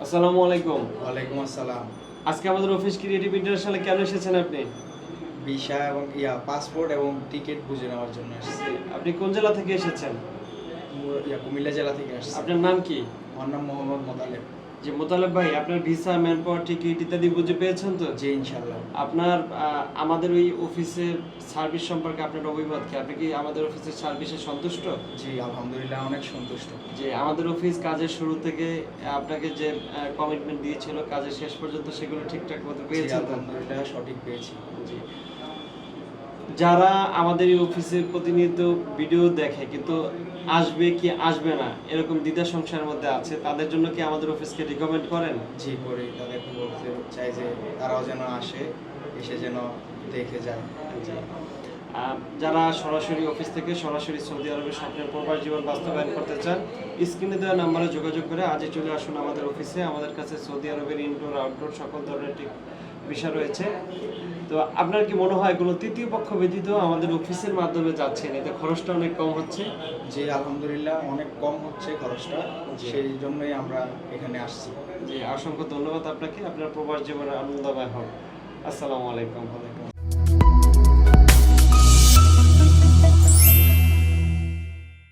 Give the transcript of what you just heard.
আসসালামু আলাইকুম। ওয়ালাইকুম আসসালাম। আজকে আমাদের অফিস ক্রিয়েটিভ ইন্টারন্যাশনালে কেন এসেছেন আপনি? ভিসা এবং পাসপোর্ট এবং টিকিট বুঝে নেওয়ার জন্য আসছি। আপনি কোন জেলা থেকে এসেছেন? কুমিল্লা জেলা থেকে আসছি। আপনার নাম কি? আমার নাম মোহাম্মদ মোতালেব। জি মোতালেব ভাই, আপনার ভিসা, ম্যান পাওয়ার, টিকিট ইত্যাদি বুঝে পেয়েছেন তো? জি ইনশাআল্লাহ। আপনার আমাদের ওই অফিসের সার্ভিস সম্পর্কে আপনার অভিমত কি? আপনি কি আমাদের অফিসের সার্ভিসে সন্তুষ্ট? জি আলহামদুলিল্লাহ অনেক সন্তুষ্ট। যে আমাদের অফিস কাজের শুরু থেকে আপনাকে যে কমিটমেন্ট দিয়েছিল কাজের শেষ পর্যন্ত সেগুলো ঠিকঠাক মতো জি পেয়েছেন তো? আলহামদুলিল্লাহ সঠিক পেয়েছি। জি। যারা আমাদের এই অফিসে প্রতিনিয়ত ভিডিও দেখে কিন্তু আসবে কি আসবে না এরকম দ্বিধা সংশয়ের মধ্যে আছে, তাদের জন্য কি আমাদের অফিসকে রিকমেন্ড করেন? জি করি, তাদেরকে বলতে চাই যে তারাও যেন আসে, এসে যেন দেখে যায়। জি। যারা সরাসরি অফিস থেকে সরাসরি সৌদি আরবের স্বপ্নের প্রবাস জীবন বাস্তবায়ন করতে চান, স্ক্রিনে দেওয়া নাম্বারে যোগাযোগ করে আজই চলে আসুন আমাদের অফিসে। আমাদের কাছে সৌদি আরবের ইনডোর আউটডোর সকল ধরনের বিষয় রয়েছে। তো আপনার কি মনে হয় কোনো তৃতীয় পক্ষ ব্যতীত আমাদের অফিসের মাধ্যমে যাচ্ছেন, এতে খরচটা অনেক কম হচ্ছে? জি আলহামদুলিল্লাহ অনেক কম হচ্ছে খরচটা, জি। সেই জন্যই আমরা এখানে আসছি। জি, অসংখ্য ধন্যবাদ আপনাকে। আপনার প্রবাস জীবনে আনন্দময় হোক। আসসালামু আলাইকুম। ওয়ালাইকুম